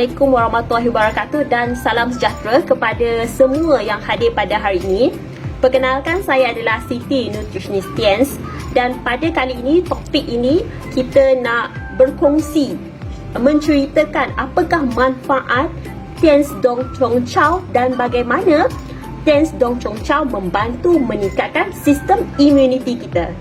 Assalamualaikum warahmatullahi wabarakatuh dan salam sejahtera kepada semua yang hadir pada hari ini. Perkenalkan, saya adalah Siti Nutritionist Tiens dan pada kali ini, topik ini kita nak berkongsi, menceritakan apakah manfaat Tiens Dong Chong Chow dan bagaimana Tiens Dong Chong Chow membantu meningkatkan sistem imuniti kita.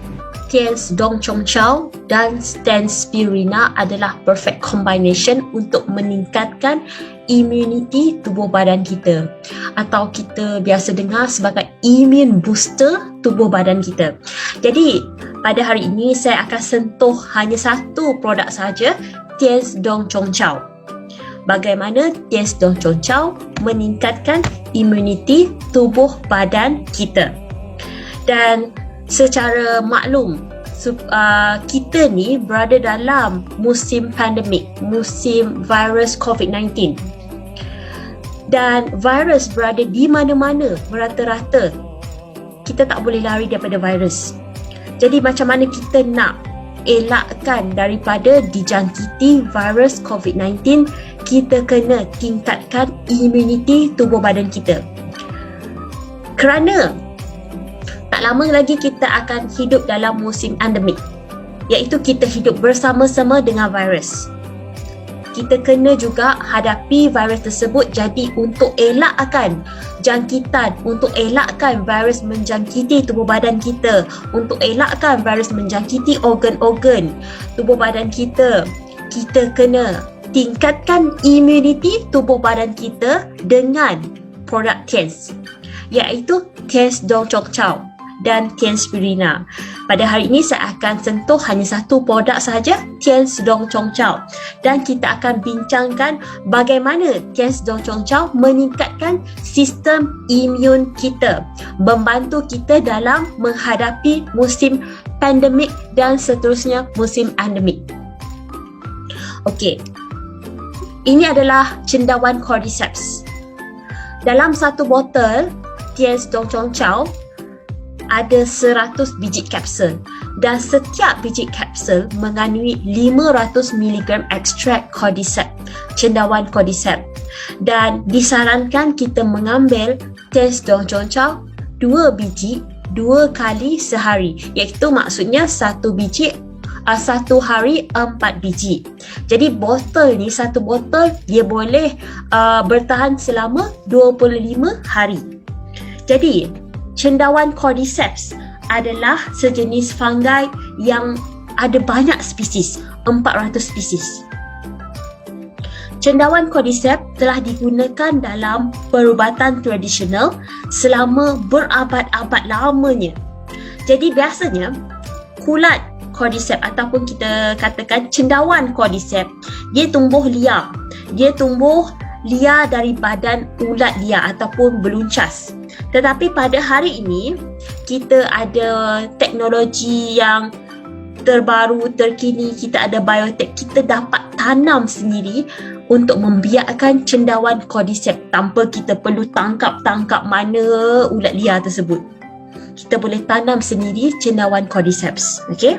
Tiens Dong Chong Chow dan Stenspirina adalah perfect combination untuk meningkatkan imuniti tubuh badan kita, atau kita biasa dengar sebagai immune booster tubuh badan kita. Jadi pada hari ini saya akan sentuh hanya satu produk saja, Tiens Dong Chong Chow. Bagaimana Tiens Dong Chong Chow meningkatkan imuniti tubuh badan kita. Dan secara maklum, kita ni berada dalam musim pandemik, musim virus COVID-19. Dan virus berada di mana-mana, merata-rata. Kita tak boleh lari daripada virus. Jadi macam mana kita nak elakkan daripada dijangkiti virus COVID-19, kita kena tingkatkan imuniti tubuh badan kita. Kerana tak lama lagi kita akan hidup dalam musim endemik, iaitu kita hidup bersama-sama dengan virus. Kita kena juga hadapi virus tersebut. Jadi untuk elakkan jangkitan, untuk elakkan virus menjangkiti tubuh badan kita, untuk elakkan virus menjangkiti organ-organ tubuh badan kita, kita kena tingkatkan imuniti tubuh badan kita dengan produk Tiens, iaitu Tiens Dong Chong Chow dan Stenspirina. Pada hari ini saya akan sentuh hanya satu produk sahaja, Tiens Dong Chong Chow, dan kita akan bincangkan bagaimana Tiens Dong Chong Chow meningkatkan sistem imun kita, membantu kita dalam menghadapi musim pandemik dan seterusnya musim endemik. Okey, ini adalah cendawan Cordyceps. Dalam satu botol Tiens Dong Chong Chow ada 100 biji kapsul dan setiap biji kapsul mengandungi 500 mg ekstrak Cordyceps, cendawan Cordyceps, dan disarankan kita mengambil Tiens Dong Chong Chow 2 biji 2 kali sehari, iaitu maksudnya satu hari 4 biji. Jadi botol ni, satu botol dia boleh bertahan selama 25 hari. Jadi cendawan Cordyceps adalah sejenis fungi yang ada banyak spesies, 400 spesies. Cendawan Cordyceps telah digunakan dalam perubatan tradisional selama berabad-abad lamanya. Jadi biasanya kulat Cordyceps ataupun kita katakan cendawan Cordyceps, dia tumbuh liar. Dia tumbuh liar dari badan ulat liar ataupun beluncas. Tetapi pada hari ini, kita ada teknologi yang terbaru, terkini, kita ada biotek, kita dapat tanam sendiri untuk membiakkan cendawan Cordyceps tanpa kita perlu tangkap mana ulat liar tersebut. Kita boleh tanam sendiri cendawan Cordyceps. Okey?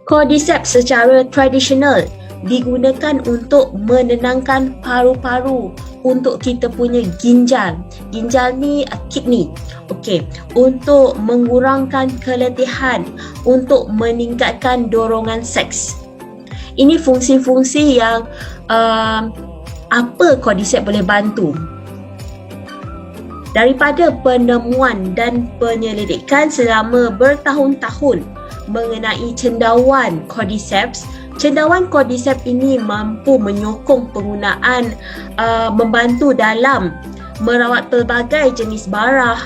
Cordyceps secara tradisional digunakan untuk menenangkan paru-paru, untuk kita punya ginjal. Ginjal ni kidney. Okey, untuk mengurangkan keletihan, untuk meningkatkan dorongan seks. Ini fungsi-fungsi yang apa Cordyceps boleh bantu. Daripada penemuan dan penyelidikan selama bertahun-tahun mengenai cendawan Cordyceps, cendawan Cordyceps ini mampu menyokong penggunaan, membantu dalam merawat pelbagai jenis barah,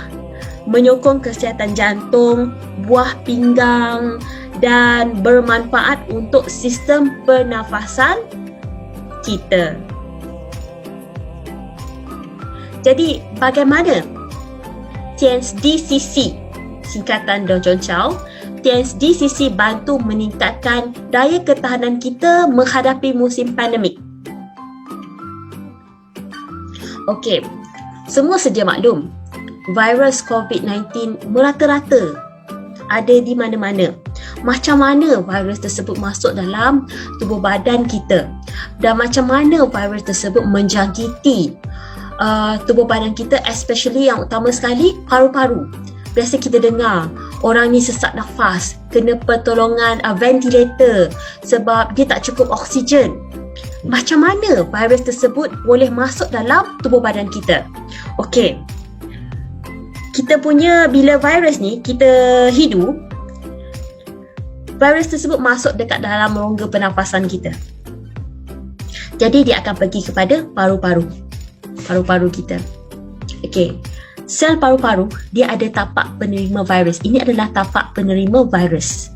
menyokong kesihatan jantung, buah pinggang, dan bermanfaat untuk sistem pernafasan kita. Jadi bagaimana Tiens DCC, singkatan Dong Chong Chow, Tiens DCC bantu meningkatkan daya ketahanan kita menghadapi musim pandemik. Okey, semua sedia maklum, virus COVID-19 merata-rata ada di mana-mana. Macam mana virus tersebut masuk dalam tubuh badan kita? dan macam mana virus tersebut menjangkiti tubuh badan kita, especially yang utama sekali paru-paru. Biasa kita dengar orang ni sesak nafas, kena pertolongan ventilator sebab dia tak cukup oksigen. Macam mana virus tersebut boleh masuk dalam tubuh badan kita? Okey, kita punya, bila virus ni kita hidup, virus tersebut masuk dekat dalam rongga pernafasan kita. Jadi dia akan pergi kepada paru-paru kita. Okey, sel paru-paru dia ada tapak penerima virus. Ini adalah tapak penerima virus.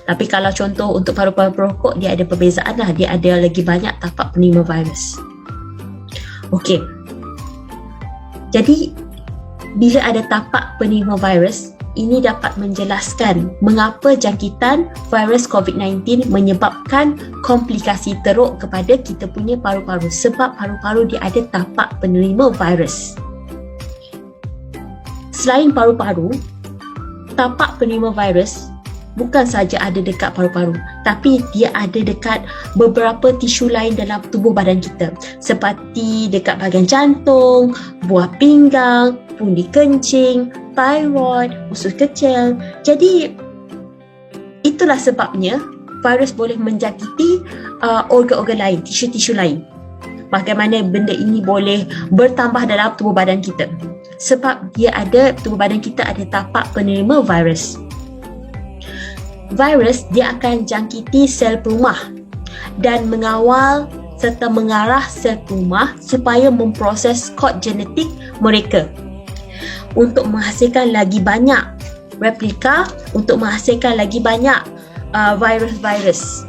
Tapi kalau contoh untuk paru-paru perokok, dia ada perbezaan lah. Dia ada lagi banyak tapak penerima virus. Okey, jadi bila ada tapak penerima virus, ini dapat menjelaskan mengapa jangkitan virus COVID-19 menyebabkan komplikasi teruk kepada kita punya paru-paru, sebab paru-paru dia ada tapak penerima virus. Selain paru-paru, tapak penerima virus bukan saja ada dekat paru-paru, tapi dia ada dekat beberapa tisu lain dalam tubuh badan kita, seperti dekat bahagian jantung, buah pinggang, pundi kencing, thyroid, usus kecil. Jadi itulah sebabnya virus boleh menjangkiti organ-organ lain, tisu-tisu lain. Bagaimana benda ini boleh bertambah dalam tubuh badan kita? Sebab tubuh badan kita ada tapak penerima virus. Virus dia akan jangkiti sel perumah dan mengawal serta mengarah sel perumah supaya memproses kod genetik mereka untuk menghasilkan lagi banyak replika, untuk menghasilkan lagi banyak virus-virus.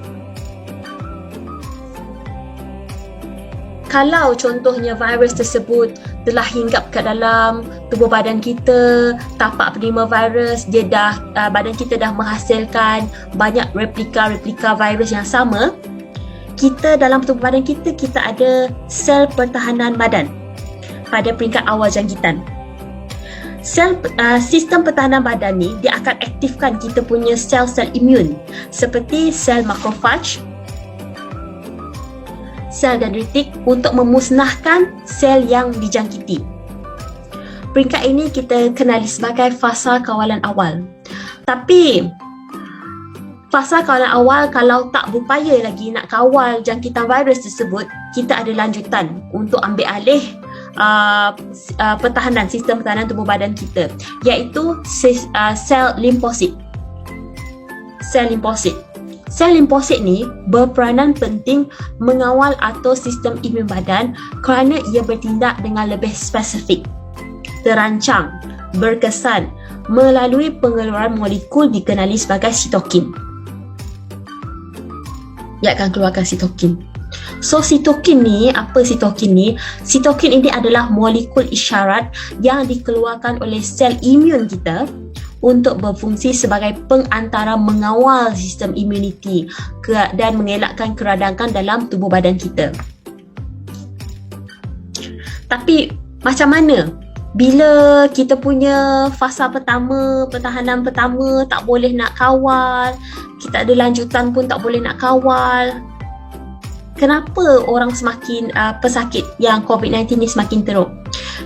Kalau contohnya virus tersebut telah hinggap ke dalam tubuh badan kita, tapak penerima virus, badan kita dah menghasilkan banyak replika virus yang sama, kita dalam tubuh badan kita ada sel pertahanan badan pada peringkat awal jangkitan. Sistem pertahanan badan ni dia akan aktifkan kita punya sel-sel imun seperti sel makrofag, sel dendritik untuk memusnahkan sel yang dijangkiti. Peringkat ini kita kenali sebagai fasa kawalan awal. Tapi fasa kawalan awal kalau tak berupaya lagi nak kawal jangkitan virus tersebut, kita ada lanjutan untuk ambil alih sistem pertahanan tubuh badan kita, iaitu sel limfosit. Sel limfosit ni berperanan penting mengawal atau sistem imun badan kerana ia bertindak dengan lebih spesifik, terancang, berkesan melalui pengeluaran molekul dikenali sebagai sitokin. Ia akan keluarkan sitokin. So sitokin ni, apa sitokin ni? Sitokin ini adalah molekul isyarat yang dikeluarkan oleh sel imun kita untuk berfungsi sebagai pengantara mengawal sistem imuniti dan mengelakkan keradangan dalam tubuh badan kita. Tapi macam mana bila kita punya fasa pertama, pertahanan pertama tak boleh nak kawal, kita ada lanjutan pun tak boleh nak kawal? Kenapa orang semakin pesakit yang COVID-19 ni semakin teruk?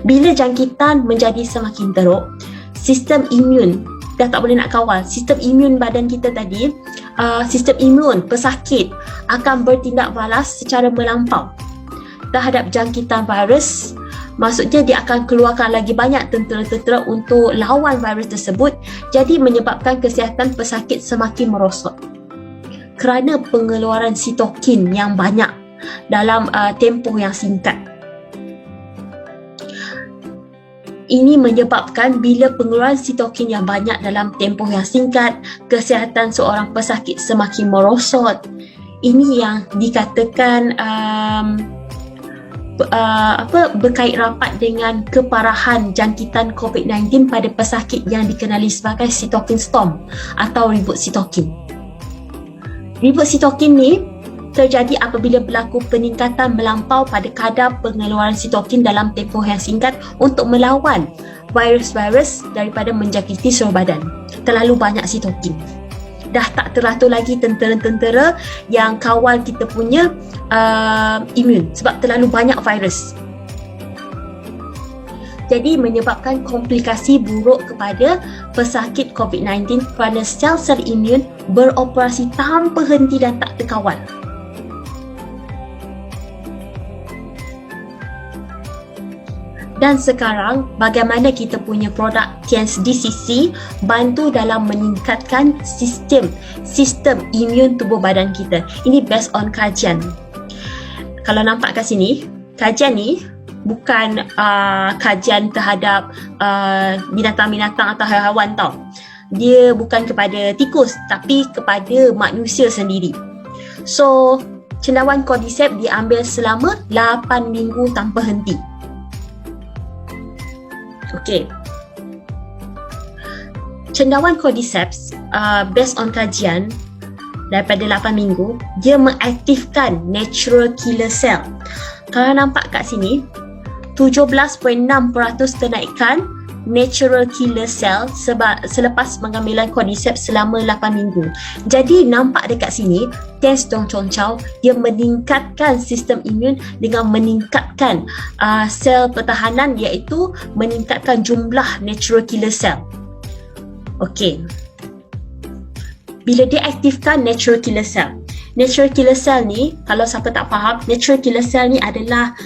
Bila jangkitan menjadi semakin teruk, sistem imun dah tak boleh nak kawal. Sistem imun badan kita tadi, sistem imun pesakit akan bertindak balas secara melampau terhadap jangkitan virus. Maksudnya dia akan keluarkan lagi banyak tentera-tentera untuk lawan virus tersebut, jadi menyebabkan kesihatan pesakit semakin merosot kerana pengeluaran sitokin yang banyak dalam tempoh yang singkat. Ini menyebabkan bila pengeluaran sitokin yang banyak dalam tempoh yang singkat, kesihatan seorang pesakit semakin merosot. Ini yang dikatakan berkait rapat dengan keparahan jangkitan COVID-19 pada pesakit yang dikenali sebagai sitokin storm atau ribut sitokin. Ribut sitokin ni terjadi apabila berlaku peningkatan melampau pada kadar pengeluaran sitokin dalam tempoh yang singkat untuk melawan virus-virus daripada menjangkiti seluruh badan. Terlalu banyak sitokin. dah tak teratur lagi tentera-tentera yang kawal kita punya imun sebab terlalu banyak virus. Jadi menyebabkan komplikasi buruk kepada pesakit COVID-19 kerana sel-sel imun beroperasi tanpa henti dan tak terkawal. Dan sekarang, bagaimana kita punya produk TIENS DCC bantu dalam meningkatkan sistem imun tubuh badan kita. Ini based on kajian. Kalau nampak kat sini, kajian ni bukan kajian terhadap binatang-binatang atau haiwan tau. Dia bukan kepada tikus tapi kepada manusia sendiri. So, cendawan Cordyceps diambil selama 8 minggu tanpa henti. Okey. Cendawan Cordyceps based on kajian daripada 8 minggu, dia mengaktifkan natural killer cell. Kalau nampak kat sini, 17.6% ternaikkan natural killer cell selepas pengambilan Cordyceps selama 8 minggu. Jadi nampak dekat sini, TIENS Dong Chong Chow dia meningkatkan sistem imun dengan meningkatkan sel pertahanan, iaitu meningkatkan jumlah natural killer cell. Okey. Bila dia aktifkan natural killer cell, natural killer cell ni, kalau siapa tak faham, natural killer cell ni adalah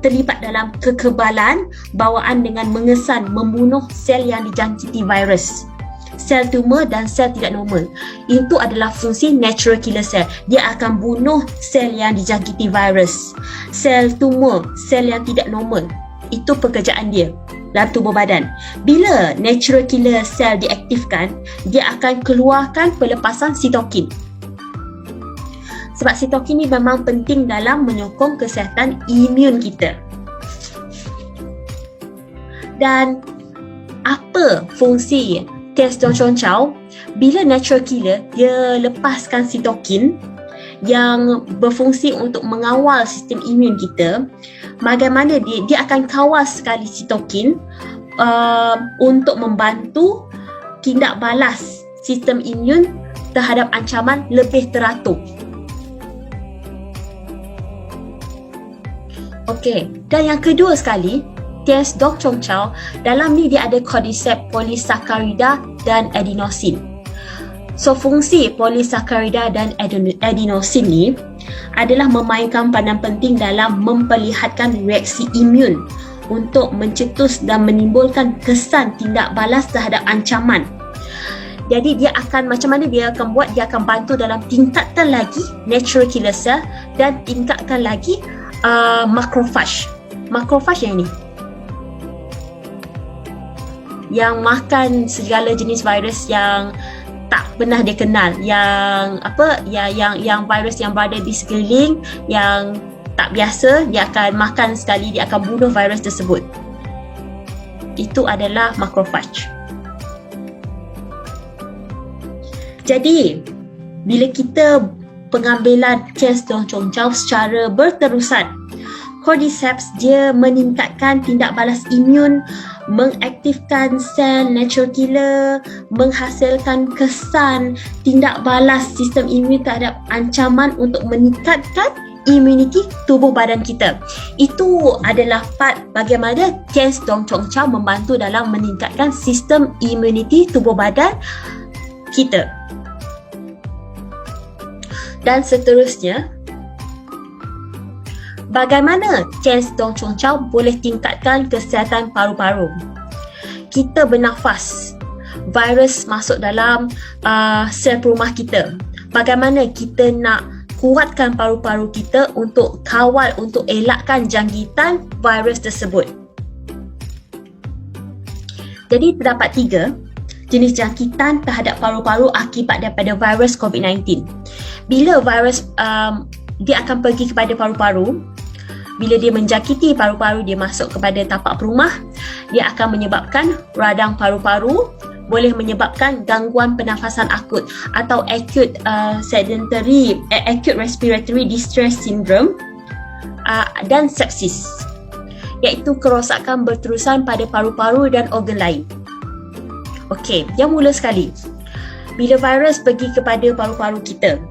terlibat dalam kekebalan bawaan dengan mengesan membunuh sel yang dijangkiti virus. Sel tumor dan sel tidak normal. Itu adalah fungsi natural killer cell. Dia akan bunuh sel yang dijangkiti virus. Sel tumor, sel yang tidak normal. Itu pekerjaan dia dalam tubuh badan. Bila natural killer cell diaktifkan, dia akan keluarkan pelepasan sitokin. Sebab sitokin ni memang penting dalam menyokong kesihatan imun kita. Dan apa fungsi TIENS Dong Chong Chow? Bila natural killer, dia lepaskan sitokin yang berfungsi untuk mengawal sistem imun kita. Bagaimana dia akan kawal sekali sitokin untuk membantu tindak balas sistem imun terhadap ancaman lebih teratur. Okey, dan yang kedua sekali, TIENS Dong Chong Chow, dalam ni dia ada Cordyceps polysaccharida dan adenosin. So, fungsi polysaccharida dan adenosin ni adalah memainkan peranan penting dalam memperlihatkan reaksi imun untuk mencetus dan menimbulkan kesan tindak balas terhadap ancaman. Jadi dia akan, macam mana dia akan buat, dia akan bantu dalam tingkatkan lagi natural killer cell dan tingkatkan lagi macrophage. Macrophage yang ni, yang makan segala jenis virus yang tak pernah dia kenal, yang virus yang berada di sekeliling yang tak biasa, dia akan makan sekali, dia akan bunuh virus tersebut. Itu adalah macrophage. Jadi bila kita pengambilan TIENS Dong Chong Chow secara berterusan, Cordyceps dia meningkatkan tindak balas imun, mengaktifkan sel natural killer, menghasilkan kesan tindak balas sistem imun terhadap ancaman untuk meningkatkan imuniti tubuh badan kita. Itu adalah part bagaimana TIENS Dong Chong Chow membantu dalam meningkatkan sistem imuniti tubuh badan kita. Dan seterusnya, bagaimana TIENS Dong Chong Chow boleh tingkatkan kesihatan paru-paru? Kita bernafas, virus masuk dalam sel perumah kita. Bagaimana kita nak kuatkan paru-paru kita untuk kawal, untuk elakkan jangkitan virus tersebut? Jadi terdapat 3 jenis jangkitan terhadap paru-paru akibat daripada virus COVID-19. Bila virus dia akan pergi kepada paru-paru, bila dia menjangkiti paru-paru, dia masuk kepada tapak perumah, dia akan menyebabkan radang paru-paru, boleh menyebabkan gangguan pernafasan akut atau acute respiratory distress syndrome dan sepsis, iaitu kerosakan berterusan pada paru-paru dan organ lain. Okey, yang mula sekali, Bila virus pergi kepada paru-paru kita,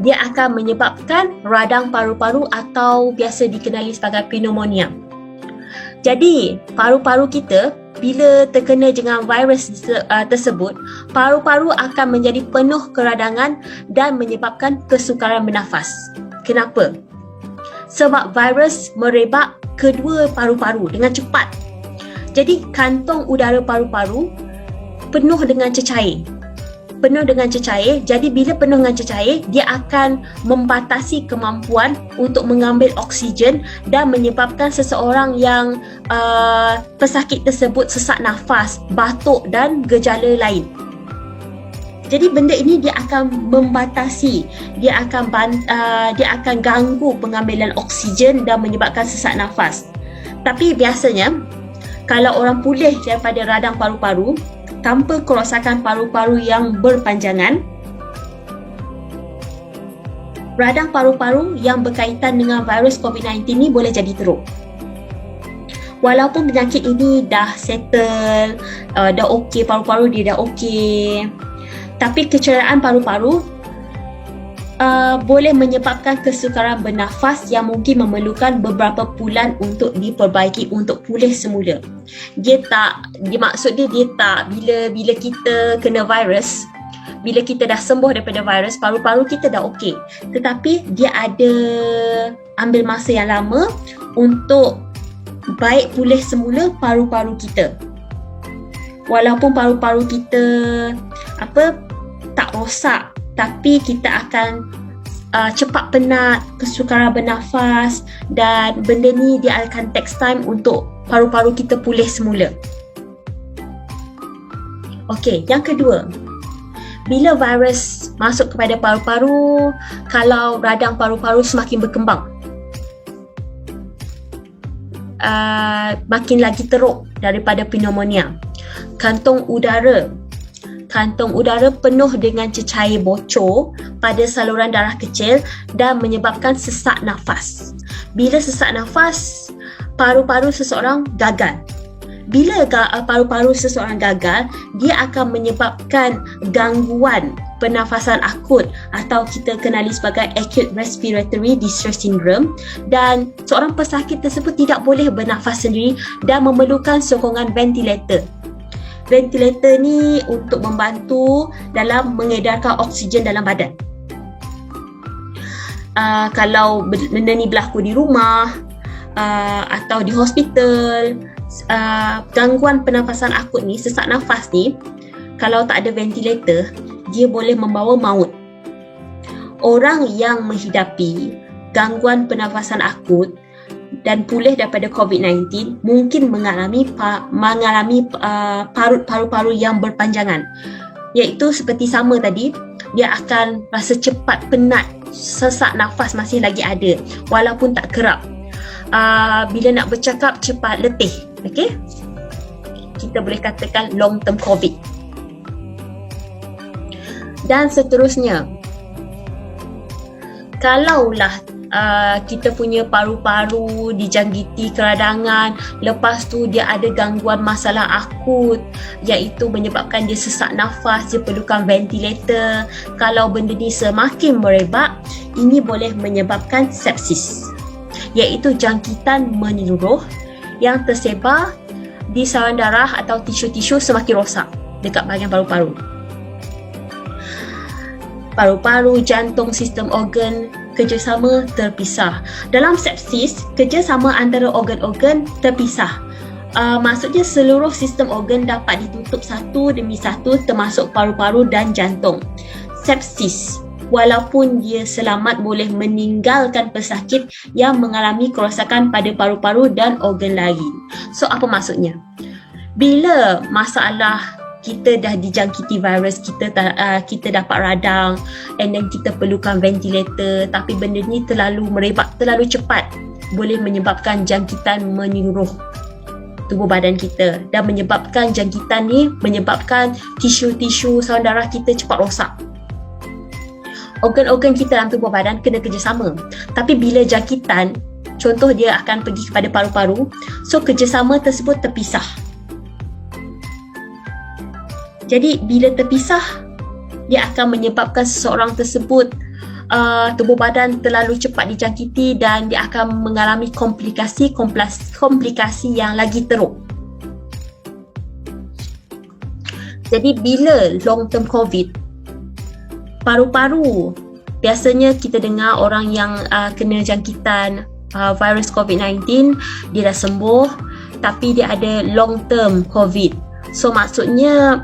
dia akan menyebabkan radang paru-paru atau biasa dikenali sebagai pneumonia. Jadi, paru-paru kita bila terkena dengan virus tersebut, paru-paru akan menjadi penuh keradangan dan menyebabkan kesukaran bernafas. Kenapa? Sebab virus merebak kedua paru-paru dengan cepat. Jadi, kantong udara paru-paru penuh dengan cecair. Jadi bila penuh dengan cecair, dia akan membatasi kemampuan untuk mengambil oksigen dan menyebabkan seseorang yang pesakit tersebut sesak nafas, batuk dan gejala lain. Jadi benda ini dia akan membatasi, dia akan ganggu pengambilan oksigen dan menyebabkan sesak nafas. Tapi biasanya kalau orang pulih daripada radang paru-paru tanpa kerosakan paru-paru yang berpanjangan, radang paru-paru yang berkaitan dengan virus COVID-19 ni boleh jadi teruk. Walaupun penyakit ini dah settle, dah okey, paru-paru dia dah okey, tapi kecederaan paru-paru boleh menyebabkan kesukaran bernafas yang mungkin memerlukan beberapa bulan untuk diperbaiki, untuk pulih semula. Maksud dia tak bila kita kena virus, bila kita dah sembuh daripada virus, paru-paru kita dah okey, tetapi dia ada ambil masa yang lama untuk baik pulih semula paru-paru kita. Walaupun paru-paru kita tak rosak, tapi kita akan cepat penat, kesukaran bernafas, dan benda ni dia akan take time untuk paru-paru kita pulih semula. Okey, yang kedua, bila virus masuk kepada paru-paru, kalau radang paru-paru semakin berkembang, makin lagi teruk daripada pneumonia. Kantong udara penuh dengan cecair bocor pada saluran darah kecil dan menyebabkan sesak nafas. Bila sesak nafas, paru-paru seseorang gagal. Bila paru-paru seseorang gagal, dia akan menyebabkan gangguan pernafasan akut atau kita kenali sebagai acute respiratory distress syndrome, dan seorang pesakit tersebut tidak boleh bernafas sendiri dan memerlukan sokongan ventilator. Ventilator ni untuk membantu dalam mengedarkan oksigen dalam badan. Kalau benda ni berlaku di rumah atau di hospital, gangguan pernafasan akut ni, sesak nafas ni, kalau tak ada ventilator, dia boleh membawa maut. Orang yang menghidapi gangguan pernafasan akut dan pulih daripada COVID-19 mungkin mengalami parut paru-paru yang berpanjangan, iaitu seperti sama tadi, dia akan rasa cepat penat, sesak nafas masih lagi ada walaupun tak kerap. Bila nak bercakap cepat letih. Okey, kita boleh katakan long term COVID. Dan seterusnya, kalaulah kita punya paru-paru dijangkiti keradangan, lepas tu dia ada gangguan masalah akut, iaitu menyebabkan dia sesak nafas, dia perlukan ventilator. Kalau benda ni semakin merebak, ini boleh menyebabkan sepsis, iaitu jangkitan menyeluruh yang tersebar di saluran darah atau tisu-tisu semakin rosak dekat bahagian paru-paru. Paru-paru, jantung, sistem organ kerjasama terpisah. Dalam sepsis, kerjasama antara organ-organ terpisah. Maksudnya seluruh sistem organ dapat ditutup satu demi satu, termasuk paru-paru dan jantung. Sepsis, walaupun dia selamat, boleh meninggalkan pesakit yang mengalami kerosakan pada paru-paru dan organ lain. So, apa maksudnya? Bila masalah kita dah dijangkiti virus, kita dapat radang, and then kita perlukan ventilator, tapi benda ni terlalu merebak, terlalu cepat, boleh menyebabkan jangkitan menyeluruh tubuh badan kita, dan menyebabkan jangkitan ni menyebabkan tisu-tisu saluran darah kita cepat rosak. Organ-organ kita dalam tubuh badan kena kerjasama, tapi bila jangkitan, contoh dia akan pergi kepada paru-paru, so kerjasama tersebut terpisah. Jadi bila terpisah, dia akan menyebabkan seseorang tersebut tubuh badan terlalu cepat dijangkiti dan dia akan mengalami komplikasi yang lagi teruk. Jadi bila long term COVID, paru-paru, biasanya kita dengar orang yang kena jangkitan virus COVID-19, dia dah sembuh tapi dia ada long term COVID. So maksudnya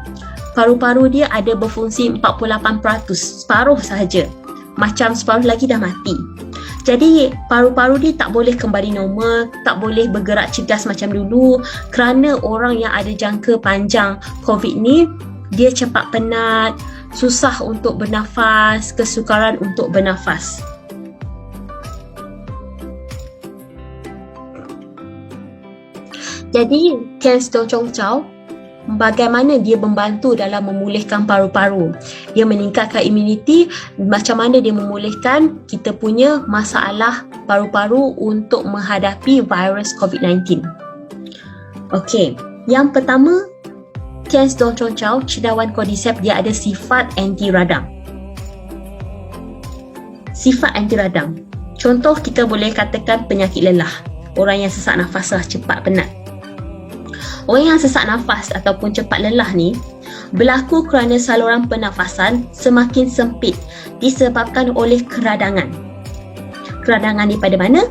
paru-paru dia ada berfungsi 48%, separuh sahaja. Macam separuh lagi dah mati. Jadi paru-paru dia tak boleh kembali normal, tak boleh bergerak cergas macam dulu kerana orang yang ada jangka panjang COVID ni, dia cepat penat, susah untuk bernafas, kesukaran untuk bernafas. Jadi Jens Dong Chow, bagaimana dia membantu dalam memulihkan paru-paru, dia meningkatkan imuniti, macam mana dia memulihkan kita punya masalah paru-paru untuk menghadapi virus COVID-19. Okey, yang pertama, Jens Dong Chow, cendawan Cordyceps, dia ada sifat anti radang. Sifat anti radang, contoh kita boleh katakan penyakit lelah, orang yang sesak nafas cepat penat. Orang yang sesak nafas ataupun cepat lelah ni berlaku kerana saluran pernafasan semakin sempit disebabkan oleh keradangan. Keradangan daripada mana?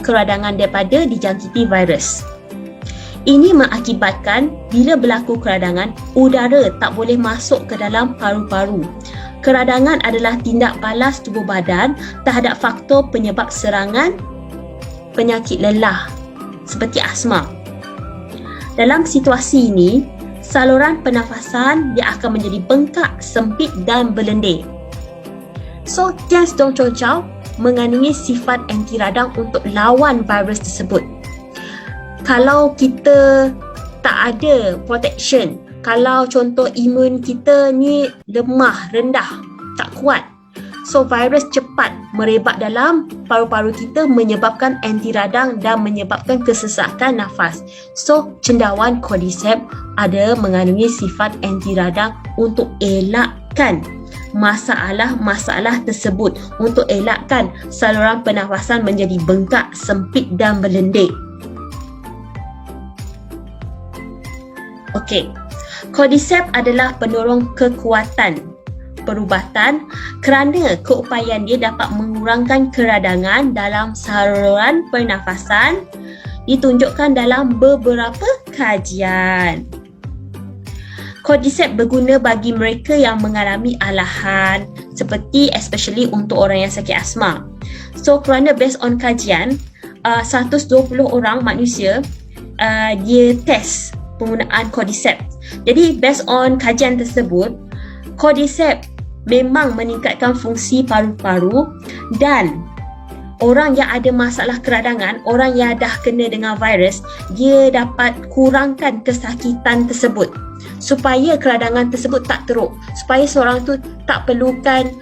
Keradangan daripada dijangkiti virus. Ini mengakibatkan bila berlaku keradangan, udara tak boleh masuk ke dalam paru-paru. Keradangan adalah tindak balas tubuh badan terhadap faktor penyebab serangan penyakit lelah seperti asma. Dalam situasi ini, saluran pernafasan dia akan menjadi bengkak, sempit dan berlendir. So, Jens Dong Chow mengandungi sifat anti radang untuk lawan virus tersebut. Kalau kita tak ada protection, kalau contoh imun kita ni lemah, rendah, tak kuat, so virus cepat merebak dalam paru-paru kita menyebabkan anti radang dan menyebabkan kesesakan nafas. So cendawan Cordyceps ada mengandungi sifat anti radang untuk elakkan masalah-masalah tersebut, untuk elakkan saluran pernafasan menjadi bengkak, sempit dan berlendir. Okey, Cordyceps adalah penolong kekuatan perubatan kerana keupayaan dia dapat mengurangkan keradangan dalam saluran pernafasan, ditunjukkan dalam beberapa kajian. Cordyceps berguna bagi mereka yang mengalami alahan, seperti especially untuk orang yang sakit asma. So kerana based on kajian, 120 orang manusia dia test penggunaan Cordyceps. Jadi based on kajian tersebut, Cordyceps memang meningkatkan fungsi paru-paru dan orang yang ada masalah keradangan, orang yang dah kena dengan virus, dia dapat kurangkan kesakitan tersebut supaya keradangan tersebut tak teruk, supaya seorang tu tak perlukan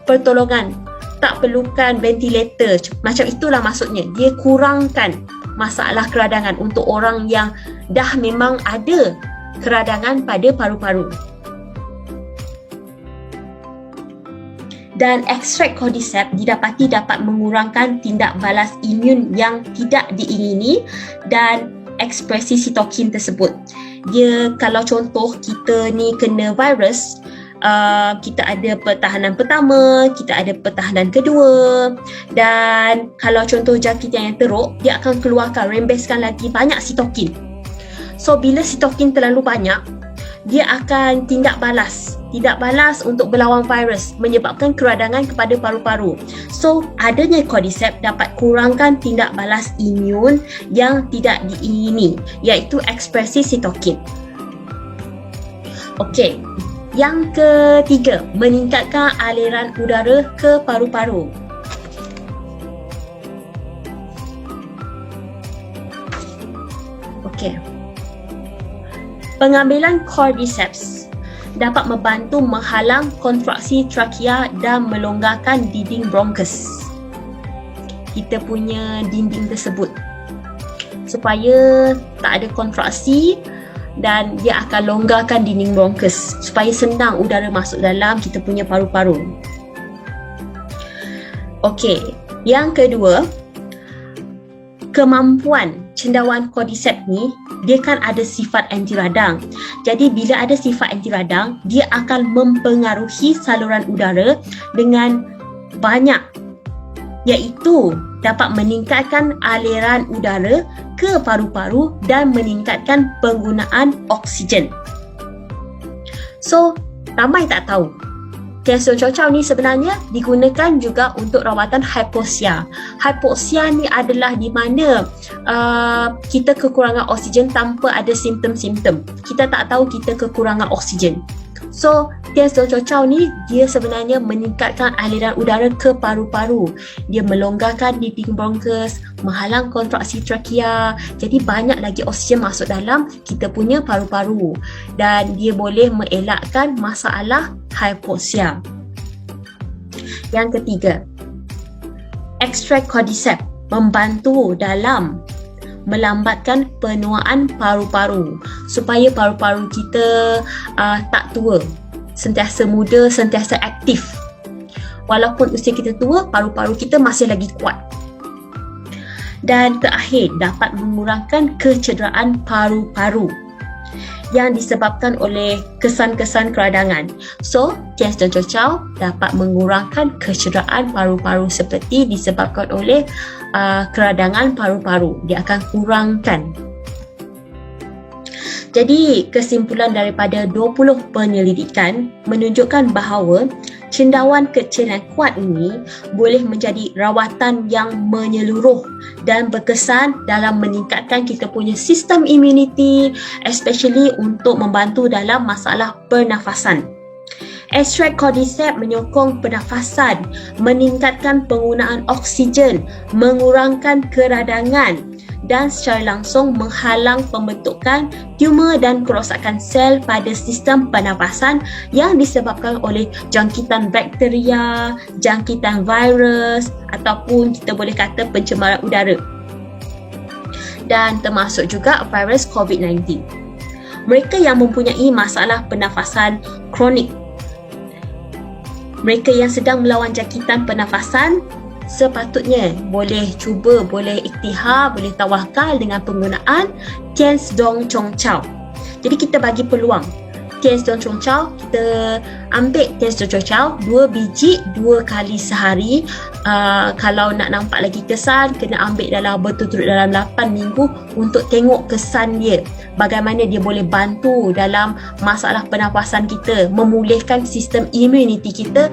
pertolongan, tak perlukan ventilator. Macam itulah maksudnya, dia kurangkan masalah keradangan untuk orang yang dah memang ada keradangan pada paru-paru. Dan ekstrak Cordyceps didapati dapat mengurangkan tindak balas imun yang tidak diingini dan ekspresi sitokin tersebut. Dia, kalau contoh kita ni kena virus, kita ada pertahanan pertama, kita ada pertahanan kedua, dan kalau contoh jangkitan yang teruk, dia akan keluarkan, rembeskan lagi banyak sitokin. So bila sitokin terlalu banyak, dia akan tindak balas untuk berlawan virus, menyebabkan keradangan kepada paru-paru. So adanya Cordyceps dapat kurangkan tindak balas imun yang tidak diingini, iaitu ekspresi sitokin. Okey, yang ketiga, meningkatkan aliran udara ke paru-paru. Okey, pengambilan Cordyceps dapat membantu menghalang kontraksi trakea dan melonggarkan dinding bronchus, kita punya dinding tersebut, supaya tak ada kontraksi dan dia akan longgarkan dinding bronkus supaya senang udara masuk dalam kita punya paru-paru. Okey, yang kedua, kemampuan cendawan cordyceps ni dia kan ada sifat anti radang. Jadi bila ada sifat anti radang, dia akan mempengaruhi saluran udara dengan banyak, iaitu dapat meningkatkan aliran udara ke paru-paru dan meningkatkan penggunaan oksigen. So, ramai tak tahu Tianzong Chow ni sebenarnya digunakan juga untuk rawatan hypoxia. Hypoxia ni adalah di mana kita kekurangan oksigen tanpa ada simptom-simptom. Kita tak tahu kita kekurangan oksigen. So, Tianzong Chow ni dia sebenarnya meningkatkan aliran udara ke paru-paru. Dia melonggarkan dinding bronkus, menghalang kontraksi trakea. Jadi banyak lagi oksigen masuk dalam kita punya paru-paru dan dia boleh mengelakkan masalah hypoxia. Yang ketiga, ekstrak cordyceps membantu dalam melambatkan penuaan paru-paru supaya paru-paru kita tak tua, sentiasa muda, sentiasa aktif. Walaupun usia kita tua, paru-paru kita masih lagi kuat. Dan terakhir, dapat mengurangkan kecederaan paru-paru yang disebabkan oleh kesan-kesan keradangan. So, Tianzong Chow dapat mengurangkan kecederaan paru-paru seperti disebabkan oleh keradangan paru-paru. Dia akan kurangkan. Jadi, kesimpulan daripada 20 penyelidikan menunjukkan bahawa cendawan kecil yang kuat ini boleh menjadi rawatan yang menyeluruh dan berkesan dalam meningkatkan kita punya sistem imuniti, especially untuk membantu dalam masalah pernafasan. Ekstrak cordyceps menyokong pernafasan, meningkatkan penggunaan oksigen, mengurangkan keradangan dan secara langsung menghalang pembentukan tumor dan kerosakan sel pada sistem pernafasan yang disebabkan oleh jangkitan bakteria, jangkitan virus ataupun kita boleh kata pencemaran udara. Dan termasuk juga virus COVID-19. Mereka yang mempunyai masalah pernafasan kronik, mereka yang sedang melawan jangkitan pernafasan sepatutnya boleh cuba, boleh iktihar, boleh tawakal dengan penggunaan Tianzong Chow. Jadi kita bagi peluang Tianzong Chow, kita ambil Tianzong Chow 2 biji 2 kali sehari. Kalau nak nampak lagi kesan, kena ambil dalam berturut-turut dalam 8 minggu untuk tengok kesan dia, bagaimana dia boleh bantu dalam masalah pernafasan kita, memulihkan sistem imuniti kita.